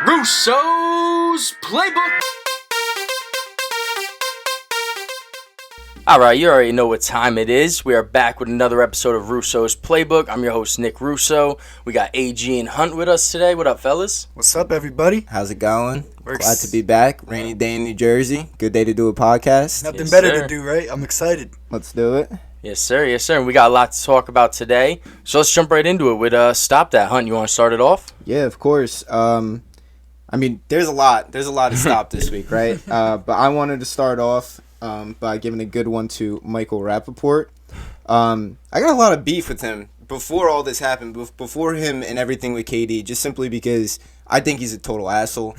Russo's Playbook. Alright, you already know what time it is. We are back with another episode of Russo's Playbook. I'm your host, Nick Russo. We got AG and Hunt with us today. What up, fellas? What's up, everybody? How's it going? Glad to be back. Rainy day in New Jersey. Good day to do a podcast. Nothing Yes, better sir. to do, right? I'm excited. Let's do it. Yes, sir. Yes, sir. And we got a lot to talk about today. So let's jump right into it with Stop That. Hunt, you want to start it off? Yeah, of course. I mean, there's a lot to stop this week, right? But I wanted to start off by giving a good one to Michael Rapaport. I got a lot of beef with him before all this happened, before him and everything with KD, just simply because I think he's a total asshole.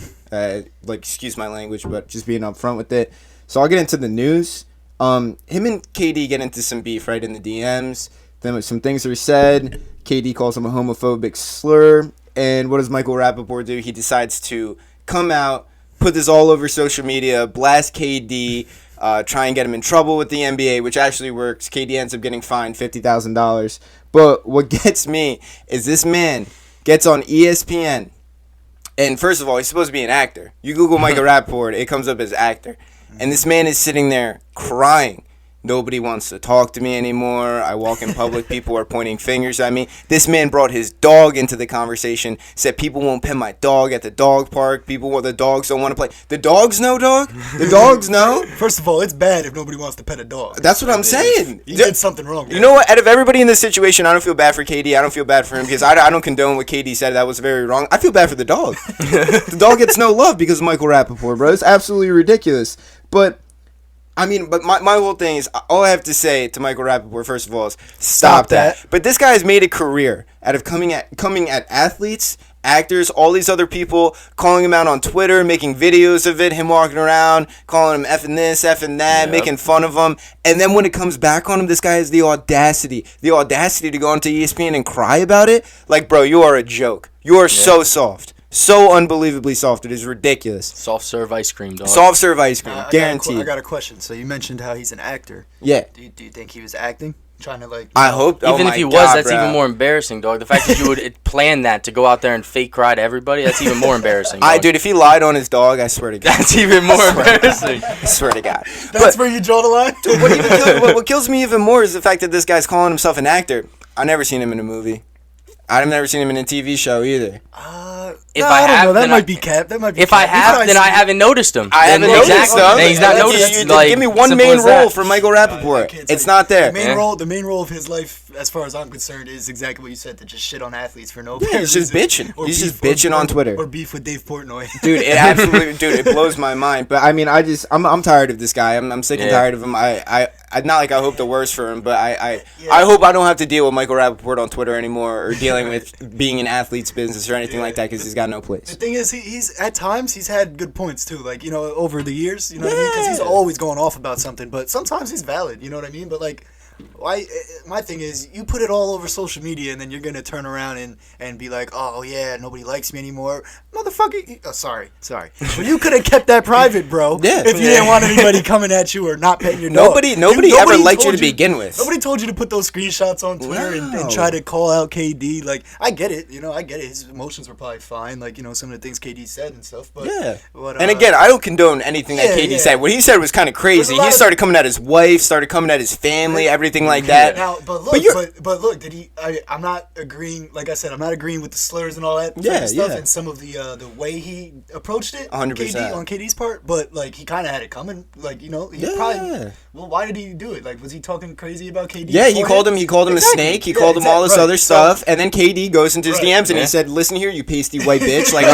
Excuse my language, but just being upfront with it. So I'll get into the news. Him and KD get into some beef right in the DMs. Then some things are said. KD calls him a homophobic slur. And what does Michael Rapaport do? He decides to come out, put this all over social media, blast KD, try and get him in trouble with the NBA, which actually works. KD ends up getting fined $50,000. But what gets me is this man gets on ESPN. And first of all, he's supposed to be an actor. You Google Michael Rapaport, it comes up as actor. And this man is sitting there crying. Nobody wants to talk to me anymore. I walk in public, people are pointing fingers at me. This man brought his dog into the conversation, said people won't pet my dog at the dog park. The dogs don't want to play. The dogs know, dog? The dogs know? First of all, it's bad if nobody wants to pet a dog. That's what I'm saying. You did something wrong. You know what? Out of everybody in this situation, I don't feel bad for KD. I don't feel bad for him because I don't condone what KD said. That was very wrong. I feel bad for the dog. The dog gets no love because of Michael Rapaport, bro. It's absolutely ridiculous. But my whole thing is, all I have to say to Michael Rapaport, first of all, is stop that. But this guy has made a career out of coming at athletes, actors, all these other people, calling him out on Twitter, making videos of it, him walking around, calling him effing this, effing that, making fun of him. And then when it comes back on him, this guy has the audacity to go onto ESPN and cry about it. Like, bro, you are a joke. You are so soft. So unbelievably soft. It is ridiculous. Soft serve ice cream, dog. Soft serve ice cream. Guaranteed. I got a question. So you mentioned how he's an actor. Yeah. Do you think he was acting? Trying to I hope. Even if he was, that's even more embarrassing, dog. The fact that you would plan that to go out there and fake cry to everybody, that's even more embarrassing. Dude, if he lied on his dog, I swear to God. That's even more embarrassing. I swear to God. That's where you draw the line? Dude, what kills me even more is the fact that this guy's calling himself an actor. I've never seen him in a movie. I've never seen him in a TV show either. If I don't have, know. That then might be cap. That might be. If I have, then I haven't noticed him. I haven't noticed him. Then he's not noticed. Give me one main role for Michael Rapaport. It's not there. The main role of his life, as far as I'm concerned, is exactly what you said, to just shit on athletes for no reason. He's just bitching. He's just bitching on Twitter. Or beef with Dave Portnoy. Dude, it blows my mind. But I mean, I'm tired of this guy. I'm sick and tired of him. I not like I hope the worst for him, but I hope I don't have to deal with Michael Rapaport on Twitter anymore, or dealing with being in athlete's business or anything like that, because he's got no place. The thing is, he's at times he's had good points too, like, you know, over the years, you know what I mean? Because he's always going off about something, but sometimes he's valid, you know what I mean? But like, my thing is, you put it all over social media, and then you're gonna turn around and be like, oh yeah, nobody likes me anymore, motherfucker. Oh, sorry. Well, you could have kept that private, bro. Yeah. If you didn't want anybody coming at you or not petting your dog. Nobody ever liked you to begin with. Nobody told you to put those screenshots on Twitter and try to call out KD. Like, I get it, his emotions were probably fine, like, you know, some of the things KD said and stuff. But and again, I don't condone anything that KD said. What he said was kind of crazy. He started coming at his wife, started coming at his family, everything like that. Now, but look, did he? I'm not agreeing. Like I said, I'm not agreeing with the slurs and all that stuff, and some of the way he approached it. 100% on KD's part. But like, he kind of had it coming. Like, you know, he probably. Well, why did he do it? Like, was he talking crazy about KD? Yeah, he called him a snake. He called him all this other stuff, and then KD goes into his DMs and he said, "Listen here, you pasty white bitch. Like,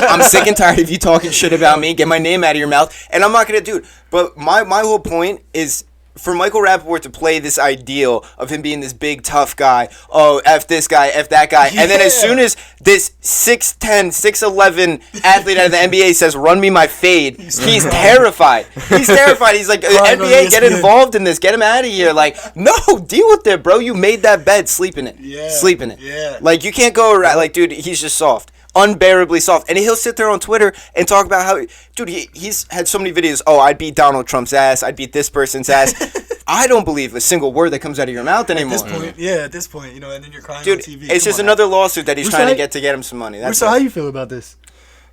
I'm sick and tired of you talking shit about me. Get my name out of your mouth." And I'm not gonna do it. But my whole point is, for Michael Rapaport to play this ideal of him being this big tough guy, oh, F this guy, F that guy, and then as soon as this 6'10", 6'11" athlete out of the NBA says, "Run me my fade," he's terrified. He's terrified. He's like, NBA, get involved in this. Get him out of here. Like, no, deal with it, bro. You made that bed. Sleep in it. Yeah. Sleep in it. Yeah. Like, you can't go around, like, dude, he's just soft. Unbearably soft. And he'll sit there on Twitter and talk about how, dude, he's had so many videos. Oh, I'd beat Donald Trump's ass. I'd beat this person's ass. I don't believe a single word that comes out of your mouth anymore. At this point, and then you're crying Dude, on TV. it's just another lawsuit that he's trying to get him some money. That's so how you feel about this?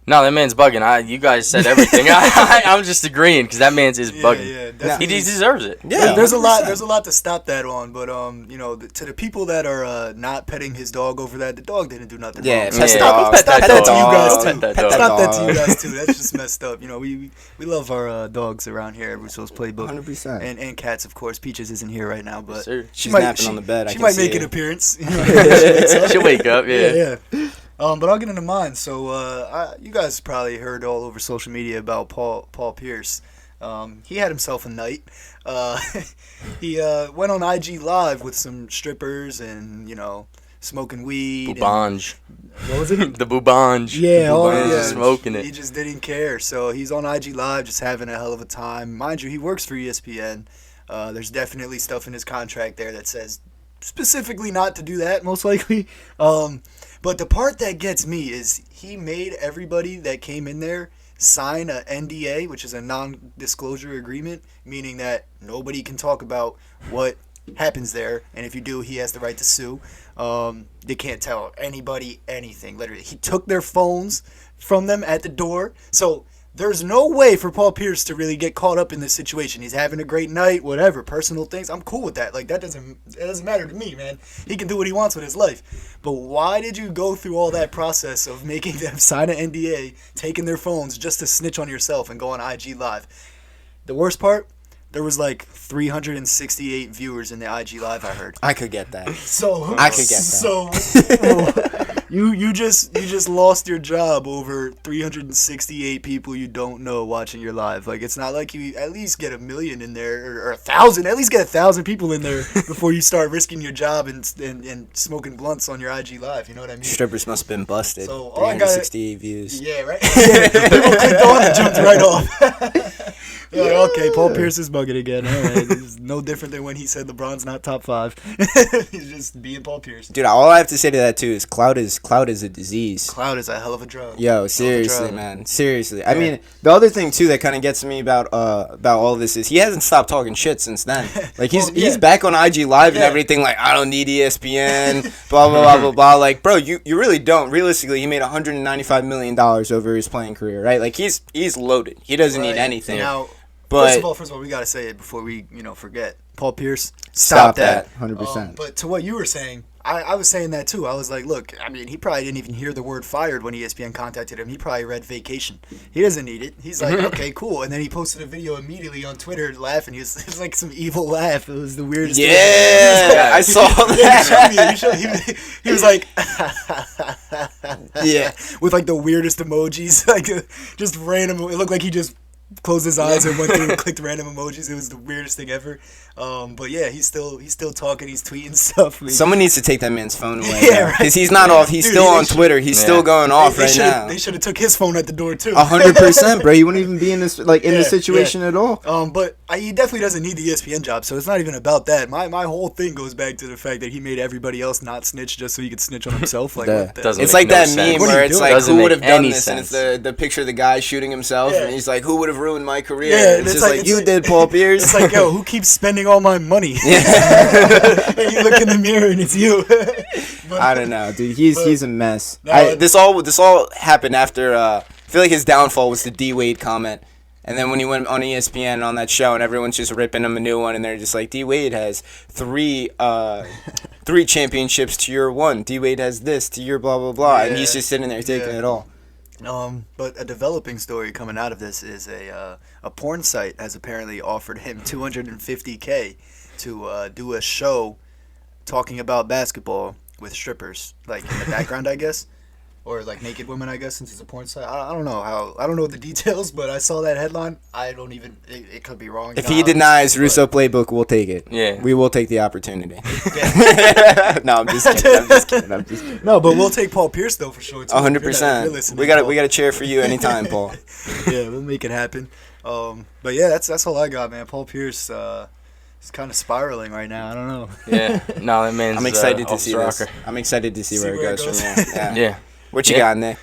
No, that man's bugging. You guys said everything. I'm just agreeing because that man's is bugging. Yeah, He deserves it. Yeah, there's a lot to stop that on, but to the people that are not petting his dog over that, the dog didn't do nothing Yeah, wrong. pet the Stop dog. that Pet to the you dog. guys Pet too. that dog. Stop that to you guys too. That's just messed up. We love our dogs around here at Russo's Playbook. 100%. And cats, of course. Peaches isn't here right now, but Yes, sir. She's napping on the bed. I She can might see make it. an appearance. She'll wake up. Yeah. Yeah. But I'll get into mine. So you guys probably heard all over social media about Paul Pierce. He had himself a night. He went on IG Live with some strippers and smoking weed. Boubange. What was it? The Boubange. Yeah, Smoking it. He just didn't care. So he's on IG Live, just having a hell of a time. Mind you, he works for ESPN. There's definitely stuff in his contract there that says specifically not to do that, most likely. But the part that gets me is he made everybody that came in there sign a NDA, which is a non-disclosure agreement, meaning that nobody can talk about what happens there, and if you do, he has the right to sue. They can't tell anybody anything. Literally, he took their phones from them at the door. So there's no way for Paul Pierce to really get caught up in this situation. He's having a great night, whatever, personal things. I'm cool with that. Like, it doesn't matter to me, man. He can do what he wants with his life. But why did you go through all that process of making them sign an NDA, taking their phones just to snitch on yourself and go on IG Live? The worst part, there was like 368 viewers in the IG Live, I heard. I could get that. So I could get that. So you just lost your job over 368 people you don't know watching your live. Like, it's not like you at least get 1 million in there or 1,000. At least get 1,000 people in there before you start risking your job and smoking blunts on your IG Live. You know what I mean? Strippers must have been busted. So all I got 368 views. Yeah, right. Yeah, people clicked on and jumped right off. They're like, okay, Paul Pierce is bugging again. All right, it's no different than when he said LeBron's not top 5. He's just being Paul Pierce. Dude, all I have to say to that too is clout is a disease. Cloud is a hell of a drug. Yo, seriously, drug. man. Seriously. I mean, the other thing too that kind of gets me about all this is he hasn't stopped talking shit since then. Like he's back on IG Live and everything. Like, I don't need ESPN. Blah blah blah blah blah. Like, bro, you really don't. Realistically, he made $195 million over his playing career, right? Like he's loaded. He doesn't need anything. Now, But first of all, we gotta say it before we forget. Paul Pierce, stop that. 100%. But to what you were saying, I was saying that too. I was like, look, I mean, he probably didn't even hear the word fired when ESPN contacted him. He probably read vacation. He doesn't need it. He's like, okay, cool. And then he posted a video immediately on Twitter laughing. It was like some evil laugh. It was the weirdest thing. Yeah, I saw that. He was like, Yeah. with like the weirdest emojis, like just random. It looked like he just closed his eyes and went through and clicked random emojis. It was the weirdest thing ever. But yeah, he's still talking. He's tweeting stuff. Someone needs to take that man's phone away. Yeah, right. Because he's not off. He's Dude, still they on should- Twitter. He's still going off right now. They should have took his phone at the door too. 100%, bro. You wouldn't even be in this this situation at all. But he definitely doesn't need the ESPN job, so it's not even about that. My whole thing goes back to the fact that he made everybody else not snitch just so he could snitch on himself. Like, what the- Doesn't It's make like no that sense. meme What are where you it's doing? like, Doesn't who would have make done any this? And it's sense. the picture of the guy shooting himself, Yeah. and he's like, who would have ruined my career? Yeah, And it's just like, it's you like- did, Paul Pierce. It's like, yo, who keeps spending all my money? And you look in the mirror and it's you. But- I don't know, dude. He's a mess. No, This all happened after. I feel like his downfall was the D Wade comment, and then when he went on ESPN on that show, and everyone's just ripping him a new one, and they're just like, D Wade has three championships to your one. D Wade has this to your blah blah blah, and he's just sitting there taking it all. But a developing story coming out of this is a porn site has apparently offered him $250K to do a show talking about basketball with strippers, like in the background, I guess, or like naked women, I guess, since it's a porn site. I don't know I don't know the details, but I saw that headline. I don't even. It could be wrong. If he denies Russo Playbook, we'll take it. Yeah. We will take the opportunity. Yeah. No, I'm just kidding. No, but we'll take Paul Pierce though for sure. Too, 100%. We got a chair for you anytime, Paul. Yeah, we'll make it happen. But yeah, that's all I got, man. Paul Pierce, is kind of spiraling right now. I don't know. Yeah. No, that man's I'm excited to off see the this. rocker. I'm excited to see where it goes from there. Yeah. Yeah. What you Yeah. got in there?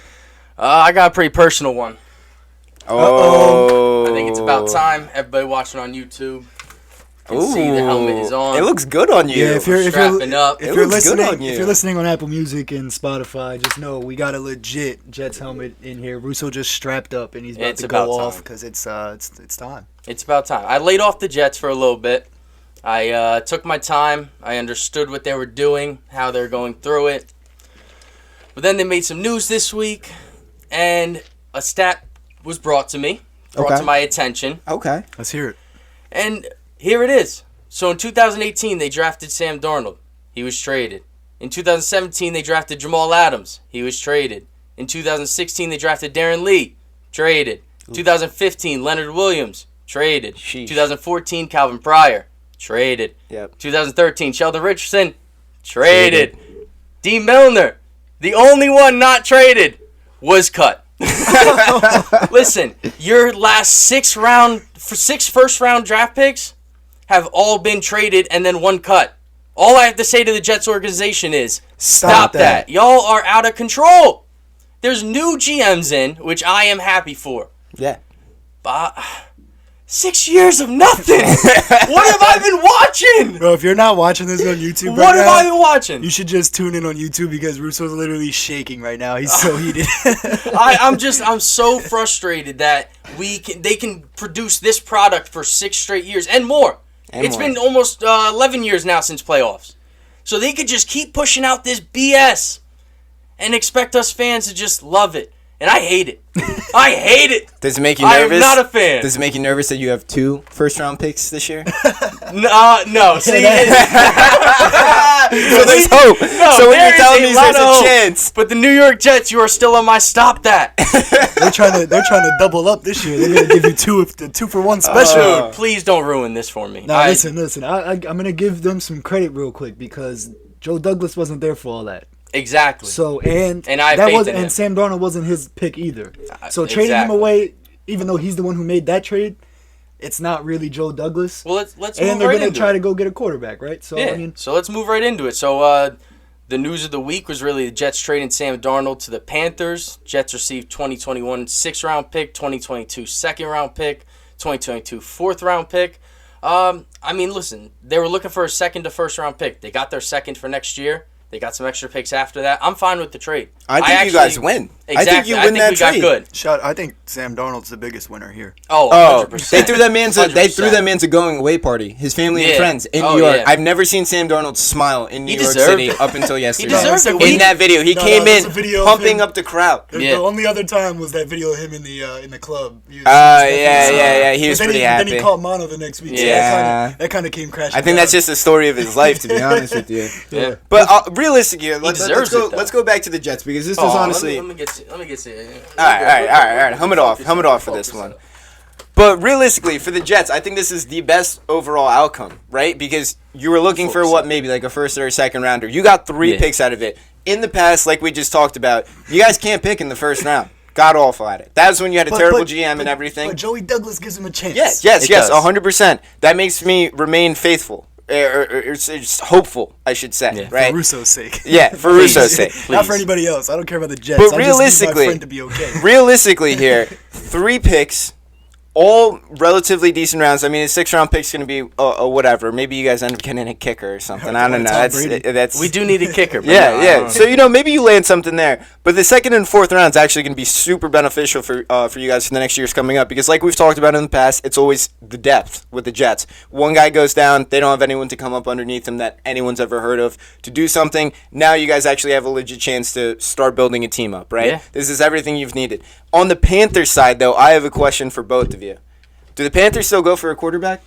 I got a pretty personal one. Oh. I think it's about time. Everybody watching on YouTube. You can see the helmet is on. It looks good on you. Yeah, if you're strapping up. if It you're looks good listening, on you. if you're listening on Apple Music and Spotify, just know we got a legit Jets helmet in here. Russo just strapped up and he's about It's to about go time. off because it's time. It's about time. I laid off the Jets for a little bit. I took my time. I understood what they were doing, how they're going through it. But then they made some news this week, and a stat was brought to my attention. Okay. Let's hear it. And here it is. So in 2018, they drafted Sam Darnold. He was traded. In 2017, they drafted Jamal Adams. He was traded. In 2016, they drafted Darren Lee. Traded. 2015, Leonard Williams. Traded. Sheesh. 2014, Calvin Pryor. Traded. Yep. 2013, Sheldon Richardson. Traded. Dee Milner, the only one not traded, was cut. Listen, your last six first-round draft picks have all been traded and then one cut. All I have to say to the Jets organization is, stop that. Y'all are out of control. There's new GMs in, which I am happy for. Yeah. But 6 years of nothing. What have I been watching? Bro, if you're not watching this on YouTube What right have now, I been watching? you should just tune in on YouTube because Russo's literally shaking right now. He's so heated. I'm so frustrated that they can produce this product for 6 straight years and more. It's been almost 11 years now since playoffs. So they could just keep pushing out this BS and expect us fans to just love it. And I hate it. I hate it. Does it make you I nervous? am not a fan. Does it make you nervous that you have 2 first-round picks this year? No. See, So there's hope. So what there you're is telling me is lot there's of a hope. chance. But the New York Jets, you are still on my stop that. they're trying to double up this year. They're gonna give you two for one special. Dude, please don't ruin this for me. Now listen. I'm gonna give them some credit real quick because Joe Douglas wasn't there for all that. Exactly. So and I have that faith was in him. and Sam Darnold wasn't his pick either. So trading him exactly. away, even though he's the one who made that trade, it's not really Joe Douglas. Well, let's move and they're right gonna into try it. to go get a quarterback, right? So Yeah. I mean, So let's move right into it. So the news of the week was really the Jets trading Sam Darnold to the Panthers. Jets received 2021 6th-round pick, 2022 2nd-round pick, 2022 4th-round pick. I mean, listen, they were looking for a 2nd to 1st-round pick. They got their 2nd for next year. They got some extra picks after that. I'm fine with the trade. I think you guys win. Exactly. I think you win that we trade. got good. I think Sam Darnold's the biggest winner here. Oh, 100%. they threw that man's a 100%. going away party. His family and Yeah. friends in Oh, New York. yeah. I've never seen Sam Darnold smile in New York deserved City it. up until yesterday. deserved it. In that video, he No, came there's in a video of pumping him. up the crowd. Yeah. The only other time was that video of him in the club. He was Yeah. He was but then pretty Then he happy. caught mono the next week. Yeah. So that kind of came crashing. I think that's down. just the story of his life, to be honest with you. Yeah. But realistically, let's deserves go. it, though. Let's go back to the Jets because this Oh, was honestly. Let me get to All right. Hum it off for this one. But realistically, for the Jets, I think this is the best overall outcome, right? Because you were looking for maybe like a 1st or a 2nd rounder. You got 3 picks out of it. In the past, like we just talked about, you guys can't pick in the 1st round. God awful at it. That was when you had a terrible GM and everything. But Joey Douglas gives him a chance. Yes, It does. 100%. That makes me remain faithful. Or just hopeful, I should say, Yeah. right? For Russo's sake. Yeah, for Russo's sake. Not for anybody else. I don't care about the Jets. But I just need realistically- my friend to be okay. Realistically here, 3 picks, all relatively decent rounds. I mean, a 6th-round pick's going to be whatever. Maybe you guys end up getting a kicker or something. I don't know. Tom Brady. That's We do need a kicker. But Yeah, no, I yeah. don't- So maybe you land something there, but the 2nd and 4th round is actually going to be super beneficial for you guys for the next years coming up because, like we've talked about in the past, it's always the depth with the Jets. One guy goes down, they don't have anyone to come up underneath them that anyone's ever heard of to do something. Now you guys actually have a legit chance to start building a team up, right? Yeah. This is everything you've needed. On the Panthers side, though, I have a question for both of you. Do the Panthers still go for a quarterback?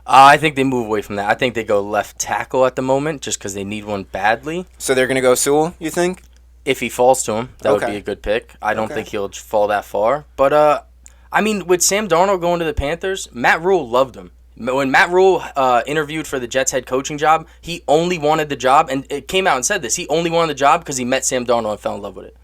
I think they move away from that. I think they go left tackle at the moment just because they need one badly. So they're going to go Sewell, you think? If he falls to him, that would Okay. be a good pick. I don't Okay. think he'll fall that far. But, I mean, with Sam Darnold going to the Panthers, Matt Rule loved him. When Matt Rule interviewed for the Jets head coaching job, he only wanted the job, and it came out and said this. He only wanted the job because he met Sam Darnold and fell in love with it.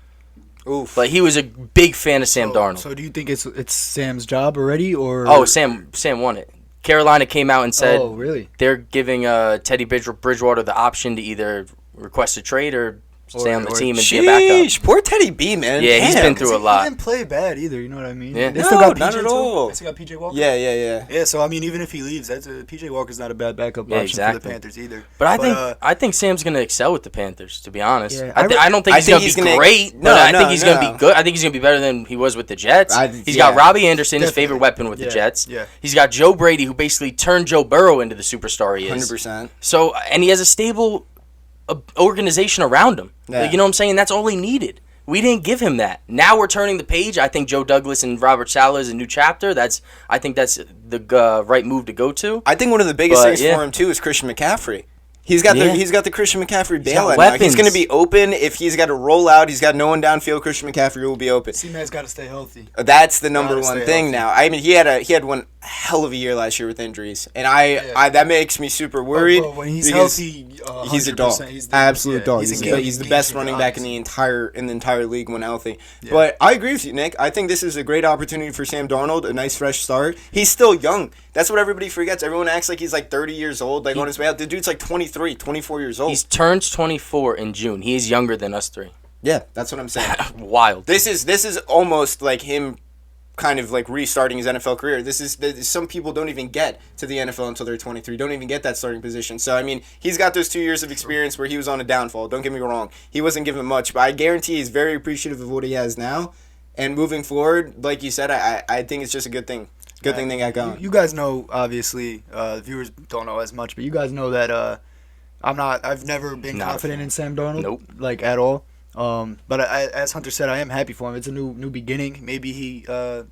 Oof. Like, he was a big fan of Sam Darnold. So do you think it's Sam's job already, or? Oh, Sam won it. Carolina came out and said Oh, really? they're giving Teddy Bridgewater the option to either request a trade or stay on the team and be a backup. Sheesh, poor Teddy B, man. Yeah, he's been through a lot. He didn't play bad either. You know what I mean? Yeah. They still got PJ not at all. They still got PJ Walker. Yeah. Yeah, so I mean, even if he leaves, PJ Walker's not a bad backup option for the Panthers either. But I think Sam's gonna excel with the Panthers. To be honest, Yeah, I don't think he's gonna be great. But I think he's gonna be good. I think he's gonna be better than he was with the Jets. He's got Robbie Anderson, his favorite weapon with the Jets. Yeah. He's got Joe Brady, who basically turned Joe Burrow into the superstar he is. 100%. So, and he has a stable organization around him. Yeah. You know what I'm saying? That's all he needed. We didn't give him that. Now we're turning the page. I think Joe Douglas and Robert Saleh is a new chapter. I think that's the right move to go to. I think one of the biggest things for him too is Christian McCaffrey. He's got the Christian McCaffrey bailout now. He's going to be open. If he's got to roll out, he's got no one downfield. Christian McCaffrey will be open. C-Man's got to stay healthy. That's the number one thing now. I mean, he had one hell of a year last year with injuries, and I that makes me super worried. When he's healthy, he's a dog, absolute dog. He's the best running back in the entire league when healthy. Yeah. But I agree with you, Nick. I think this is a great opportunity for Sam Darnold. A nice fresh start. He's still young. That's what everybody forgets. Everyone acts like he's like 30 years old, like on his way out. The dude's like 23, 24 years old. He turns 24 in June. He is younger than us three. Yeah, that's what I'm saying. Wild. This is almost like him kind of like restarting his NFL career. Some people don't even get to the NFL until they're 23, don't even get that starting position. So, I mean, he's got those 2 years of experience where he was on a downfall. Don't get me wrong. He wasn't given much, but I guarantee he's very appreciative of what he has now. And moving forward, like you said, I think it's just a good thing. Good thing they got going. You guys know, obviously, viewers don't know as much, but you guys know that I've never been confident in Sam Darnold. Nope. Like, at all. But as Hunter said, I am happy for him. It's a new beginning. Maybe he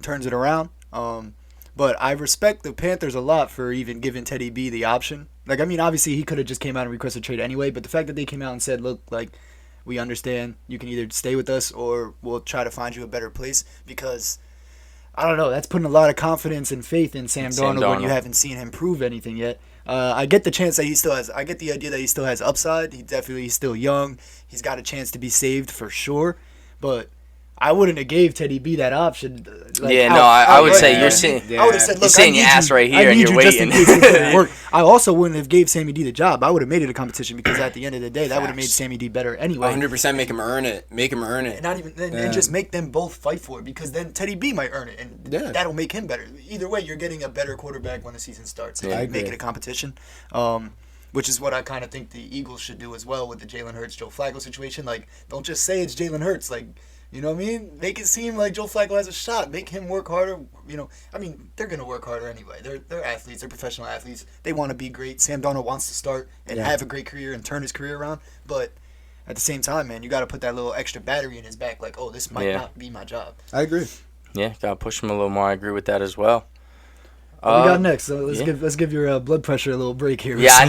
turns it around. But I respect the Panthers a lot for even giving Teddy B the option. Like, I mean, obviously he could have just came out and requested a trade anyway, but the fact that they came out and said, look, like, we understand you can either stay with us or we'll try to find you a better place, because I don't know, that's putting a lot of confidence and faith in Sam Darnold when you haven't seen him prove anything yet. I get the chance that I get the idea that he still has upside. He's still young. He's got a chance to be saved for sure. But I wouldn't have gave Teddy B that option. Like, I would say you're saying. I would have said, look, you're saying your ass right here and you're waiting. I also wouldn't have gave Sammy D the job. I would have made it a competition, because at the end of the day, that would have made Sammy D better anyway. 100% make him earn it. And not even and just make them both fight for it, because then Teddy B might earn it, and that'll make him better. Either way, you're getting a better quarterback when the season starts. And make it a competition. Which is what I kind of think the Eagles should do as well with the Jalen Hurts, Joe Flacco situation. Like, don't just say it's Jalen Hurts. Like, you know what I mean? Make it seem like Joe Flacco has a shot. Make him work harder. You know, I mean, they're gonna work harder anyway. They're athletes. They're professional athletes. They want to be great. Sam Darnold wants to start and have a great career and turn his career around. But at the same time, man, you got to put that little extra battery in his back. Like, oh, this might not be my job. I agree. Yeah, gotta push him a little more. I agree with that as well. What we got next? So let's give your blood pressure a little break here. Yeah,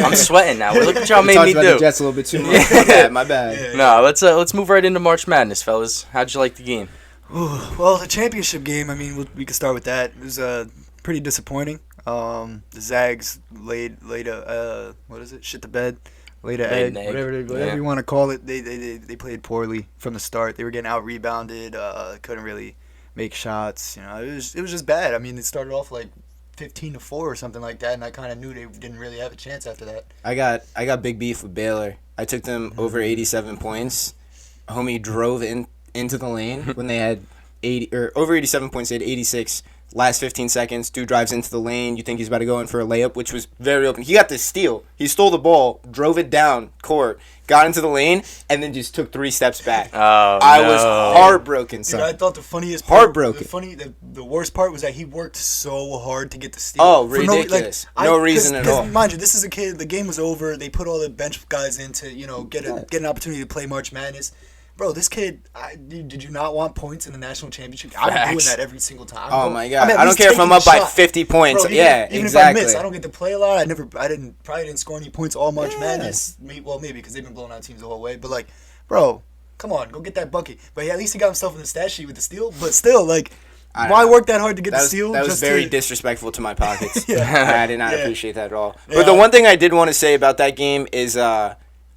I'm sweating now. Look what y'all made me do. The Jets a little bit too much. My bad. No, let's move right into March Madness, fellas. How'd you like the game? Well, the championship game. I mean, we could start with that. It was pretty disappointing. The Zags laid a what is it? Shit the bed. Laid an egg. Whatever you want to call it. They played poorly from the start. They were getting out rebounded. Couldn't really make shots. You know, it was just bad. I mean, it started off like 15-4 or something like that, and I kind of knew they didn't really have a chance after that. I got big beef with Baylor. I took them over 87 points. Homie drove into the lane when they had 80 or over 87 points. They had 86. Last 15 seconds, dude drives into the lane. You think he's about to go in for a layup, which was very open. He got the steal. He stole the ball, drove it down court, got into the lane, and then just took 3 steps back. I was heartbroken, son. Dude, I thought the funniest part, heartbroken. The worst part was that he worked so hard to get the steal. Oh, ridiculous. No reason at all. Mind you, this is a kid. The game was over. They put all the bench guys in to, get an opportunity to play March Madness. Bro, this kid, did you not want points in the national championship? I'm doing that every single time. My God. I don't care if I'm up by 50 points. Bro, even exactly. If I miss, I don't get to play a lot. Probably didn't score any points all March Madness. Well, maybe because they've been blowing out teams the whole way. But, like, bro, come on, go get that bucket. But at least he got himself in the stat sheet with the steal. But still, like, why work that hard to get the steal? That was very disrespectful to my pockets. I did not appreciate that at all. But the one thing I did want to say about that game is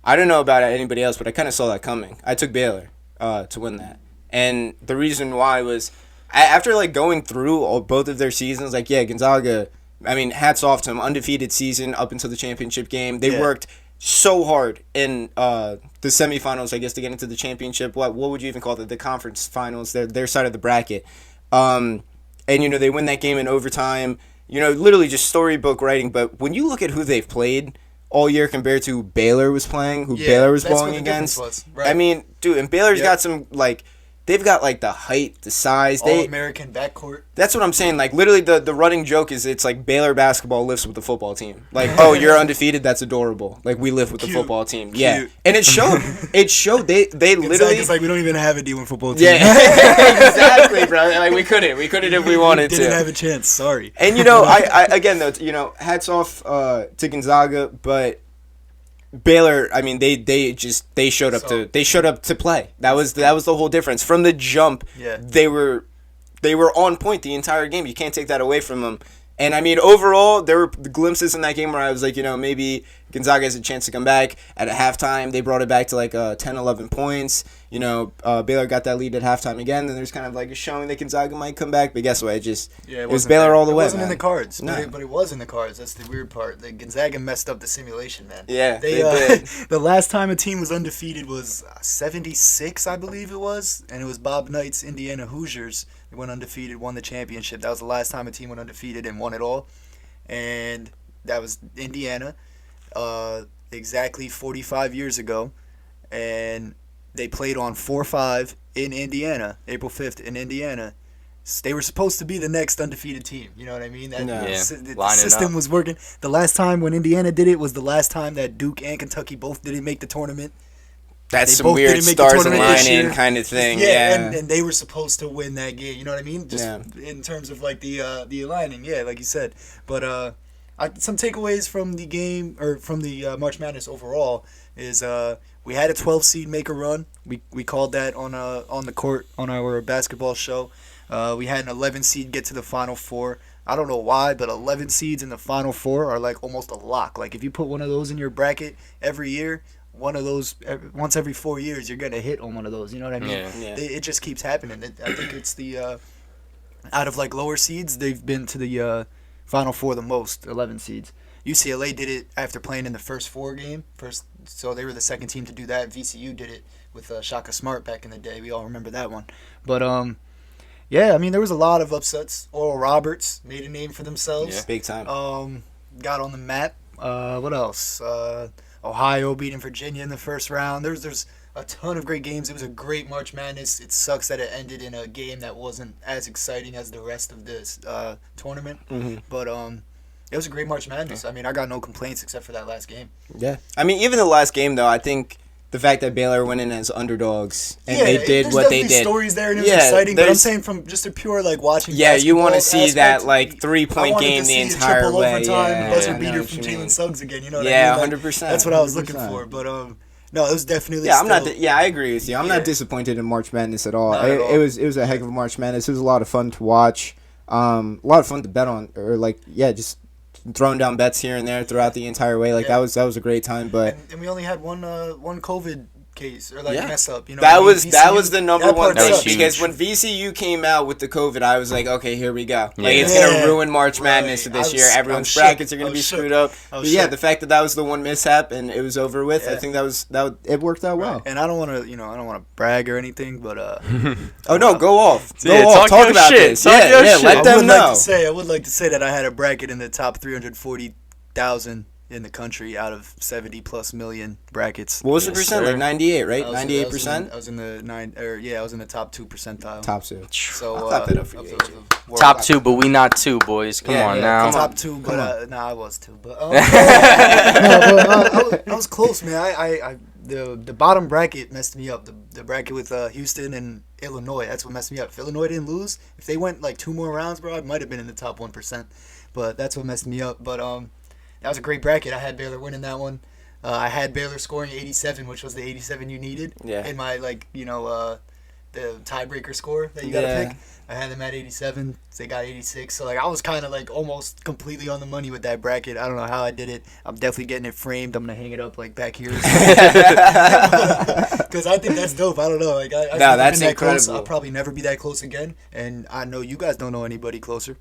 I don't know about anybody else, but I kind of saw that coming. I took Baylor to win that. And the reason why was after like going through both of their seasons, like Gonzaga, I mean, hats off to him, undefeated season up until the championship game. They worked so hard in the semifinals, I guess, to get into the championship. What would you even call it? The conference finals, their side of the bracket. And, they win that game in overtime. Literally just storybook writing. But when you look at who they've played all year compared to who Baylor was playing, Baylor was going against. Right. I mean, dude, and Baylor's got some, they've got, the height, the size. All-American backcourt. That's what I'm saying. Literally, the running joke is it's like Baylor basketball lifts with the football team. Oh, you're undefeated? That's adorable. We live with the football team. Cute. Yeah. And it showed. They literally... It's we don't even have a D1 football team. Yeah, exactly, bro. We couldn't. We couldn't if we wanted to. Didn't have a chance. Sorry. And, I again, though, hats off to Gonzaga, but... Baylor, I mean, they showed up to play. That was the whole difference from the jump. Yeah. They were on point the entire game. You can't take that away from them. And I mean, overall, there were glimpses in that game where I was like, maybe Gonzaga has a chance to come back. At halftime, they brought it back to 10, 11 points. Baylor got that lead at halftime again. Then there's kind of a showing that Gonzaga might come back. But guess what? It was Baylor all the way. It wasn't man. in the cards. No. But it was in the cards. That's the weird part. Gonzaga messed up the simulation, man. Yeah, they did. The last time a team was undefeated was 76, I believe it was. And it was Bob Knight's Indiana Hoosiers. They went undefeated, won the championship. That was the last time a team went undefeated and won it all. And that was Indiana, exactly 45 years ago. And they played on 4-5 in Indiana, April 5th in Indiana. They were supposed to be the next undefeated team. You know what I mean? The system was working. The last time when Indiana did it was the last time that Duke and Kentucky both didn't make the tournament. That's some weird stars aligning kind of thing. Yeah. And they were supposed to win that game. You know what I mean? Just in terms of the aligning. Yeah, like you said. But some takeaways from the game or from the March Madness overall is we had a 12 seed make a run. We called that on the court on our basketball show. We had an 11 seed get to the Final Four. I don't know why, but 11 seeds in the Final Four are almost a lock. If you put one of those in your bracket every year, one of those once every 4 years, you're gonna hit on one of those. You know what I mean? Yeah. It just keeps happening. I think it's the out of lower seeds, they've been to the Final Four the most, 11 seeds. UCLA did it after playing in the first game. So they were the second team to do that. VCU did it with Shaka Smart back in the day. We all remember that one. But yeah, I mean there was a lot of upsets. Oral Roberts made a name for themselves. Yeah, big time. Got on the map. What else? Ohio beating Virginia in the first round. There's a ton of great games. It was a great March Madness. It sucks that it ended in a game that wasn't as exciting as the rest of this tournament. Mm-hmm. But it was a great March Madness. I mean, I got no complaints except for that last game. Yeah. I mean, even the last game, though, I think the fact that Baylor went in as underdogs and they did what they did. There's stories there and it was exciting, but I'm saying from just a pure watching. Yeah, you want to see that 3-point game the entire way. Yeah, buzzer beater from Jalen Suggs again. You know what I mean? 100%. That's what I was looking for. But no, it was definitely. Yeah, I agree with you. I'm not disappointed in March Madness at all. It was a heck of a March Madness. It was a lot of fun to watch. A lot of fun to bet on, or just throwing down bets here and there throughout the entire way. That was a great time. But and we only had one COVID case or mess up. That was the number one thing because when VCU came out with the COVID, I was like, okay, here we go. It's gonna ruin March Madness this year. Everyone's brackets are gonna be screwed up. But the fact that was the one mishap and it was over with, I think that it worked out well. And I don't want to brag or anything, but oh no, go off. Talk about this. Let them know. I would like to say that I had a bracket in the top 340,000 in the country out of 70+ million brackets. What was the percent? 98, right? 98%. I was in the top 2 percentile. Top 2. So I'll clap that up for you. Top 2, but we not 2, boys. Come on now. Top 2, but I was 2. But I was close, man. The bottom bracket messed me up. The bracket with Houston and Illinois. That's what messed me up. If Illinois didn't lose, if they went 2 more rounds, bro, I might have been in the top 1%. But that's what messed me up. But that was a great bracket. I had Baylor winning that one. I had Baylor scoring 87, which was the 87 you needed. Yeah. In my the tiebreaker score that you gotta pick. I had them at 87. They got 86. So I was kind of almost completely on the money with that bracket. I don't know how I did it. I'm definitely getting it framed. I'm gonna hang it up back here. Because I think that's dope. I don't know. That's incredible. Close. I'll probably never be that close again. And I know you guys don't know anybody closer.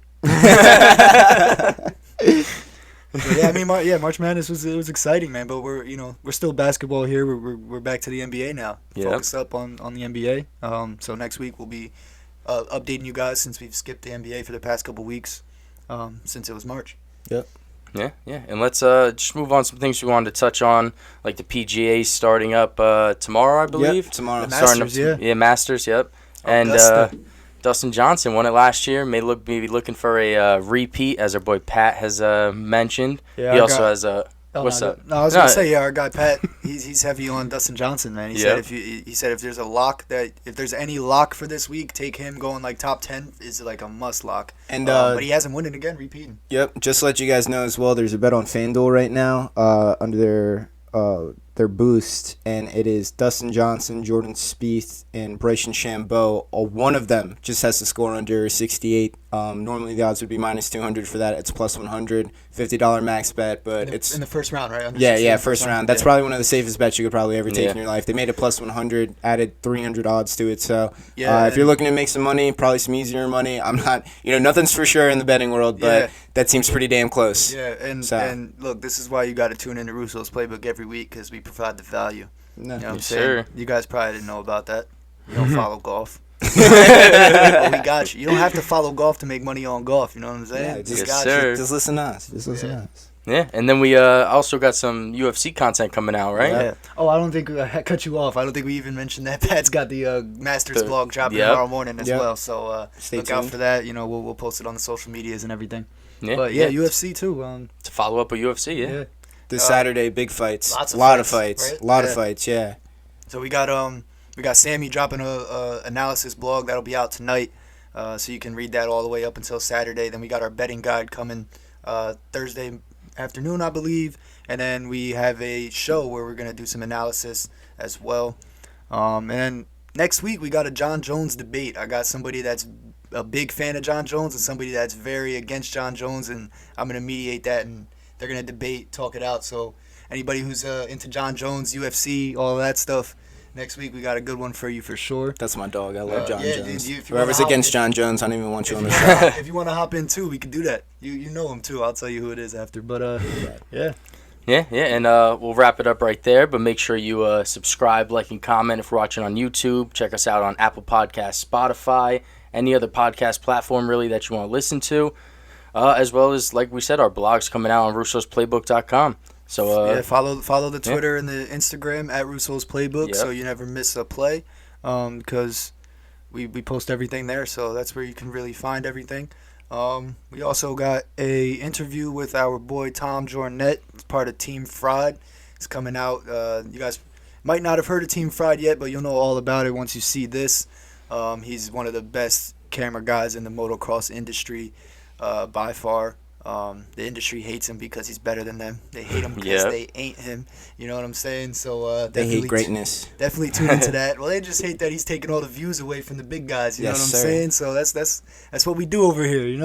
But yeah, I mean, March Madness was exciting, man. But we're still basketball here. We're back to the NBA now. Yep. Focus up on the NBA. So next week we'll be updating you guys since we've skipped the NBA for the past couple weeks, since it was March. Yep. Yeah, and let's just move on to some things we wanted to touch on, like the PGA starting up tomorrow, I believe. Yep, tomorrow. The Starting Masters, up, yeah, Masters, yep. And Dustin Johnson won it last year. May be looking for a repeat, as our boy Pat has mentioned. Yeah, he also has a. What's up? No, I was gonna say, yeah, our guy Pat, he's heavy on Dustin Johnson, man. He said if there's a lock if there's any lock for this week, take him going like top 10 is like a must lock. And but he hasn't won it again, repeating. Yep. Just to let you guys know as well, there's a bet on FanDuel right now under their boost, and it is Dustin Johnson, Jordan Spieth, and Bryson DeChambeau. One of them just has to score under 68. Normally the odds would be minus 200 for that. It's plus 100, $50 max bet, but it's in the first round, right? Under yeah, 16, first round. That's probably one of the safest bets you could probably ever take in your life. They made it plus 100, added 300 odds to it. So if you're looking to make some money, probably some easier money. I'm not, nothing's for sure in the betting world, but that seems pretty damn close. Yeah, and look, this is why you got to tune into Russo's Playbook every week, because we provide the value. You know what I'm saying? Sure. You guys probably didn't know about that. You don't follow golf. But we got you. You don't have to follow golf to make money on golf. You know what I'm saying? Yeah, Just listen to us. Just listen to us. Yeah, and then we also got some UFC content coming out, right? Yeah. Oh, I don't think I cut you off. I don't think we even mentioned that. Pat's got the Masters blog dropping tomorrow morning as well. So look out for that. We'll post it on the social medias and everything. Yeah. But UFC too. To follow up with UFC, yeah. This Saturday, big fights. Lots of lot fights, of fights. right? Lot of fights. Yeah. So we got Sammy dropping a analysis blog that'll be out tonight, so you can read that all the way up until Saturday. Then we got our betting guide coming Thursday afternoon, I believe, and then we have a show where we're gonna do some analysis as well. And then next week we got a John Jones debate. I got somebody that's a big fan of John Jones and somebody that's very against John Jones, and I'm gonna mediate that, and they're gonna debate, talk it out. So anybody who's into John Jones, UFC, all of that stuff, next week we got a good one for you for sure. That's my dog. I love John Jones. Dude, Whoever's against John Jones, I don't even want you on the show. If you want to hop in too, we could do that. You know him too. I'll tell you who it is after. But yeah. Yeah, and we'll wrap it up right there. But make sure you subscribe, like, and comment if you're watching on YouTube. Check us out on Apple Podcasts, Spotify, any other podcast platform really that you want to listen to. As well as, like we said, our blog's coming out on russosplaybook.com. So follow the Twitter and the Instagram at Russo's Playbook, so you never miss a play, because we post everything there. So that's where you can really find everything. We also got a interview with our boy Tom Jornet. It's part of Team Fried. It's coming out. You guys might not have heard of Team Fried yet, but you'll know all about it once you see this. He's one of the best camera guys in the motocross industry. By far. The industry hates him because he's better than them. They hate him because they ain't him. You know what I'm saying? So they hate greatness. Definitely tune into that. Well, they just hate that he's taking all the views away from the big guys. You know what I'm saying? So that's what we do over here.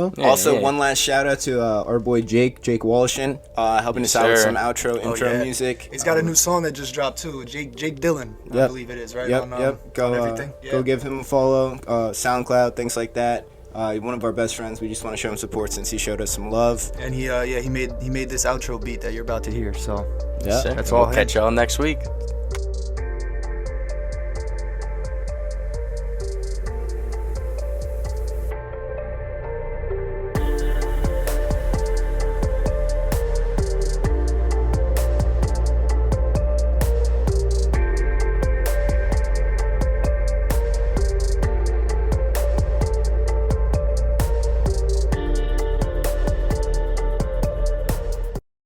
One last shout out to our boy Jake Walshin, helping us out with some intro music. He's got a new song that just dropped too. Jake Dillon, I believe it is, right? Yep. On everything. Go give him a follow. SoundCloud, things like that. One of our best friends. We just want to show him support since he showed us some love. And he made this outro beat that you're about to hear. So that's all. We'll catch y'all next week.